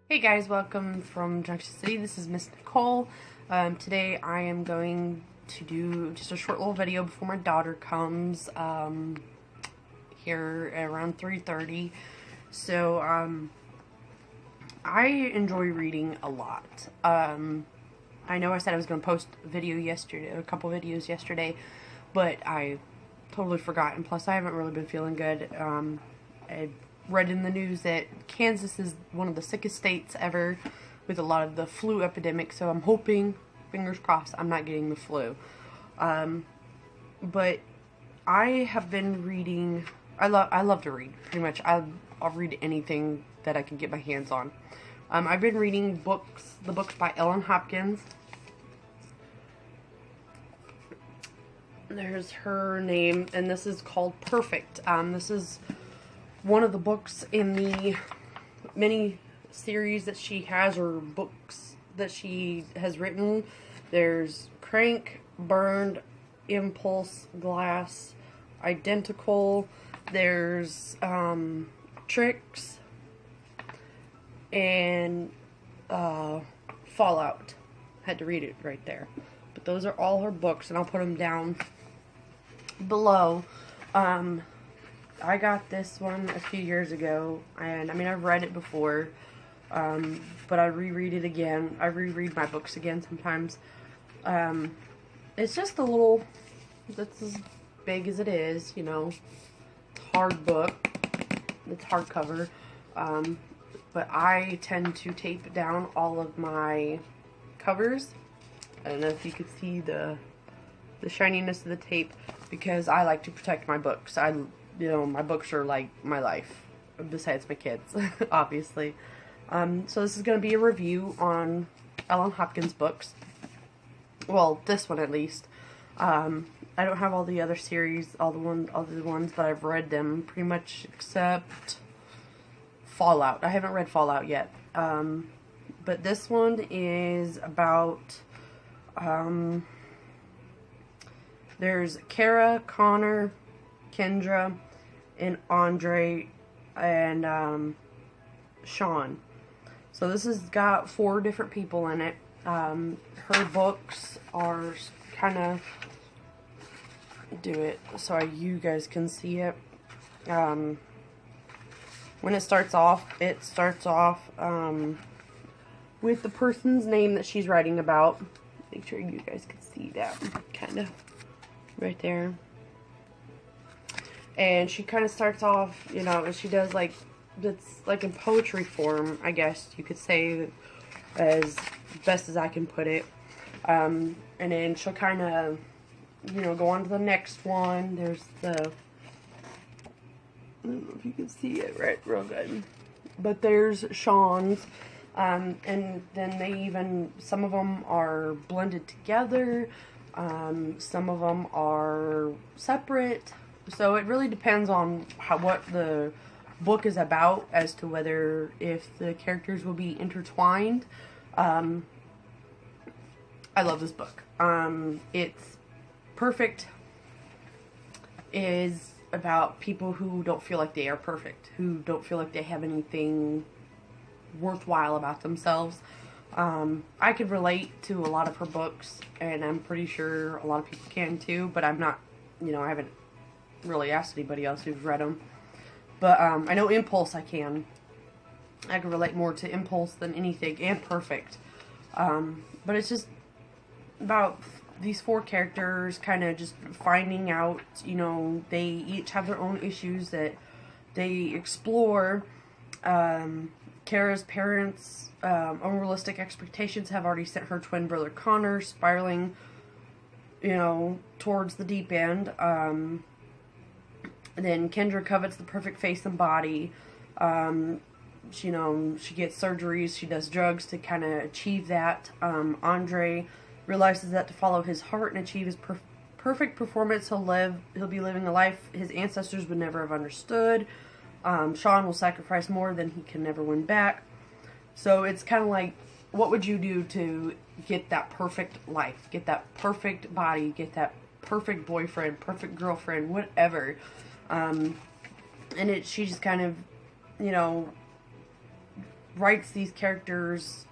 Hey guys, welcome from Junction City. This is Miss Nicole. Today I am going to do just a short little video before my daughter comes here at around 3:30. So I enjoy reading a lot. I know I said I was going to post a couple videos yesterday, but I totally forgot, and plus I haven't really been feeling good. I read in the news that Kansas is one of the sickest states ever with a lot of the flu epidemic, so I'm hoping, fingers crossed, I'm not getting the flu. But I have been reading. I love to read, pretty much. I'll read anything that I can get my hands on. I've been reading the books by Hopkins. There's her name, and this is called Perfect. This is one of the books in the mini series that she has, or books that she has written. There's Crank, Burned, Impulse, Glass, Identical. There's Tricks, and Fallout. Had to read it right there. But those are all her books, and I'll put them down below. I got this one a few years ago, and I mean, I've read it before, but I reread it again. I reread my books again sometimes. It's just a little, that's as big as it is, you know. It's a hard book. It's hardcover. But I tend to tape down all of my covers. I don't know if you could see the shininess of the tape, because I like to protect my books. My books are like my life, besides my kids, obviously. So this is going to be a review on Ellen Hopkins books. Well, this one at least. I don't have all the other series, all the ones, but I've read them pretty much except Fallout. I haven't read Fallout yet. But this one is about, there's Kara, Connor, Kendra, and Andre, and Sean. So this has got 4 different people in it. Her books are kind of, do it so you guys can see it. When it starts off with the person's name that she's writing about. Make sure you guys can see that, kind of right there. And she kind of starts off, you know, and she does it's like in poetry form, I guess you could say, as best as I can put it. And then she'll kind of, you know, go on to the next one. There's I don't know if you can see it right real good, but there's Sean's, and then some of them are blended together, some of them are separate. So it really depends on what the book is about as to whether if the characters will be intertwined. I love this book. It's Perfect is about people who don't feel like they are perfect, who don't feel like they have anything worthwhile about themselves. I could relate to a lot of her books, and I'm pretty sure a lot of people can too, but I'm not, you know, I haven't really asked anybody else who's read them. But I know Impulse I can relate more to Impulse than anything, and Perfect. But it's just about these 4 characters kind of just finding out, you know, they each have their own issues that they explore. Kara's parents' unrealistic expectations have already sent her twin brother Connor spiraling, you know, towards the deep end. And then Kendra covets the perfect face and body. She gets surgeries, she does drugs to kind of achieve that. Andre realizes that to follow his heart and achieve his perfect performance, he'll be living a life his ancestors would never have understood. Sean will sacrifice more than he can never win back. So it's kind of like, what would you do to get that perfect life, get that perfect body, get that perfect boyfriend, perfect girlfriend, whatever. And she just kind of, you know, writes these characters'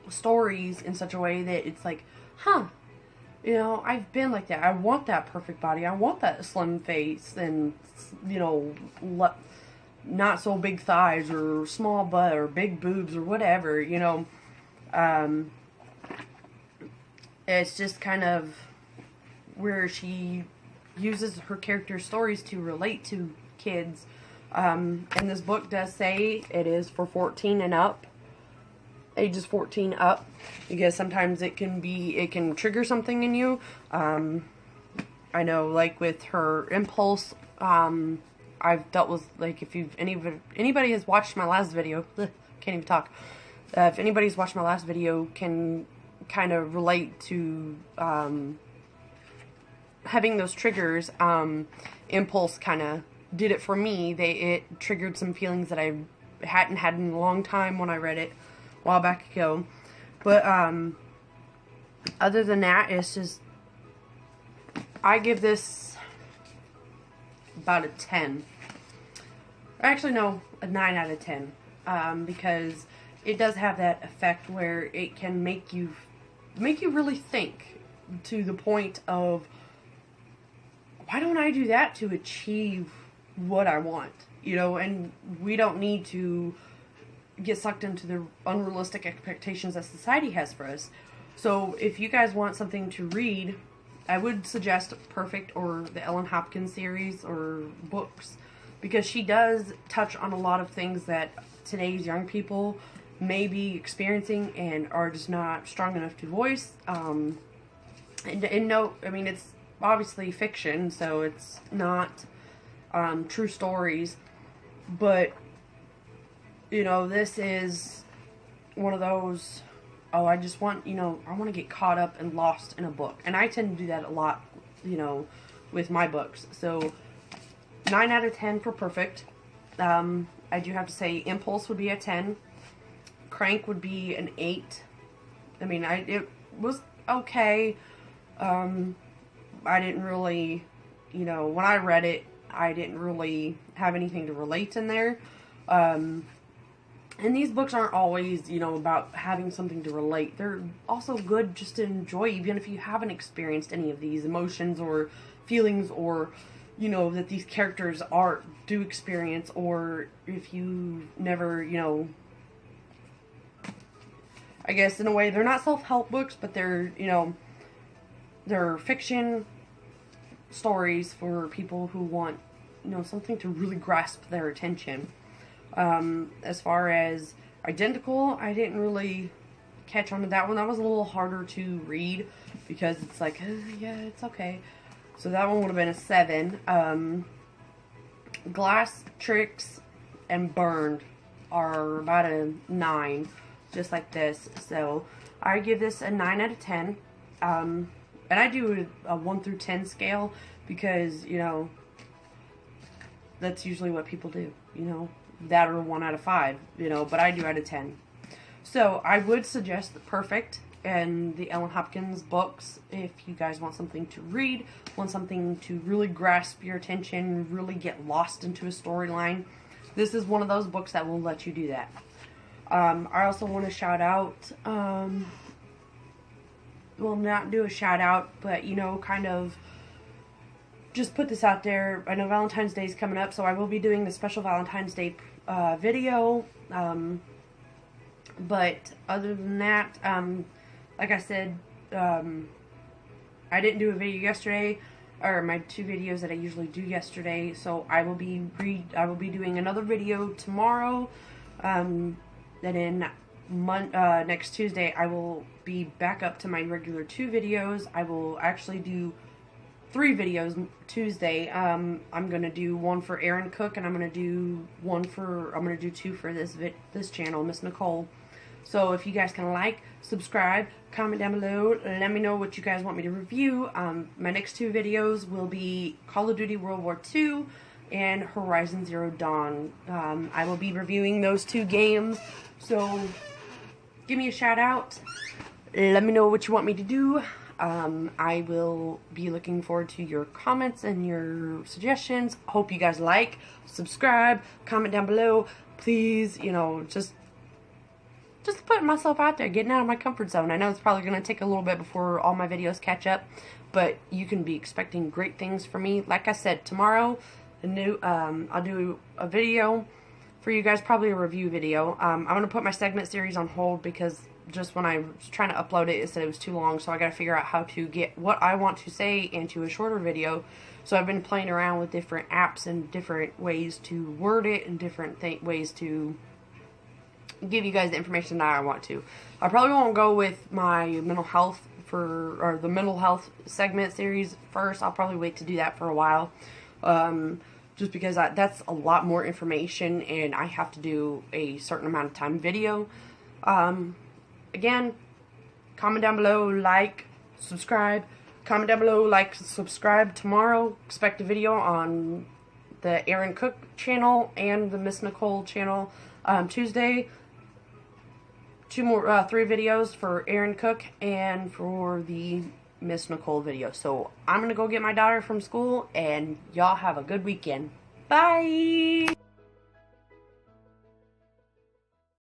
stories in such a way that it's like, huh, you know, I've been like that. I want that perfect body. I want that slim face and, you know, not so big thighs or small butt or big boobs or whatever, you know. It's just kind of where she uses her character stories to relate to kids. And this book does say it is for 14 and up. Ages 14 up, because sometimes it can trigger something in you. I know, like with her impulse, I've dealt with, like, if anybody has watched my last video, can't even talk. If anybody's watched my last video, can kind of relate to having those triggers. Impulse kind of did it for me. It triggered some feelings that I hadn't had in a long time when I read it a while back ago. But other than that, it's just, I give this about a 10. Actually, no, a 9 out of 10. Because it does have that effect where it can make you really think, to the point of, why don't I do that to achieve what I want? You know, and we don't need to get sucked into the unrealistic expectations that society has for us. So if you guys want something to read, I would suggest Perfect or the Ellen Hopkins series or books, because she does touch on a lot of things that today's young people may be experiencing and are just not strong enough to voice. And no, I mean, it's obviously fiction, so it's not true stories, but you know, this is one of those, oh, I just want, you know, I want to get caught up and lost in a book. And I tend to do that a lot, you know, with my books. So, 9 out of 10 for Perfect. I do have to say, Impulse would be a 10. Crank would be an 8. I mean, it was okay. I didn't really, you know, when I read it, I didn't really have anything to relate in there. And these books aren't always, you know, about having something to relate. They're also good just to enjoy, even if you haven't experienced any of these emotions or feelings, or, you know, that these characters do experience, or if you never, you know, I guess in a way they're not self-help books, but they're, you know, they're fiction stories for people who want, you know, something to really grasp their attention. As far as Identical, I didn't really catch on to that one. That was a little harder to read because it's like, yeah, it's okay. So that one would have been a 7. Glass, Tricks, and Burned are about a 9, just like this. So I give this a 9 out of 10. And I do a 1 through 10 scale because, you know, that's usually what people do, you know. That or 1 out of 5, you know, but I do out of 10. So I would suggest the Perfect and the Ellen Hopkins books if you guys want something to read, want something to really grasp your attention, really get lost into a storyline. This is one of those books that will let you do that. I also want to shout out, well, not do a shout out, but, you know, kind of just put this out there. I know Valentine's Day is coming up, so I will be doing a special Valentine's Day video. But other than that, like I said, I didn't do a video yesterday, or my 2 videos that I usually do yesterday. So I will be doing another video tomorrow. And then next Tuesday I will be back up to my regular 2 videos. I will actually do 3 videos Tuesday. I'm gonna do one for Aaron Cook, and I'm gonna do 2 for this channel, Miss Nicole. So if you guys can like, subscribe, comment down below, let me know what you guys want me to review. My next 2 videos will be Call of Duty World War II and Horizon Zero Dawn. I will be reviewing those 2 games, so give me a shout out. Let me know what you want me to do. I will be looking forward to your comments and your suggestions. Hope you guys like, subscribe, comment down below. Please, you know, just just putting myself out there, getting out of my comfort zone. I know it's probably going to take a little bit before all my videos catch up, but you can be expecting great things from me. Like I said, tomorrow, I'll do a video for you guys, probably a review video. I'm going to put my segment series on hold because just when I was trying to upload it, it said it was too long, so I got to figure out how to get what I want to say into a shorter video. So I've been playing around with different apps and different ways to word it and different ways to give you guys the information that I want to. I probably won't go with my mental health or the mental health segment series first. I'll probably wait to do that for a while. Just because that's a lot more information and I have to do a certain amount of time video. Again, comment down below, like, subscribe. Comment down below, like, subscribe. Tomorrow, expect a video on the Aaron Cook channel and the Miss Nicole channel. Tuesday, 3 videos for Aaron Cook and for the Miss Nicole video. So I'm going to go get my daughter from school, and y'all have a good weekend. Bye!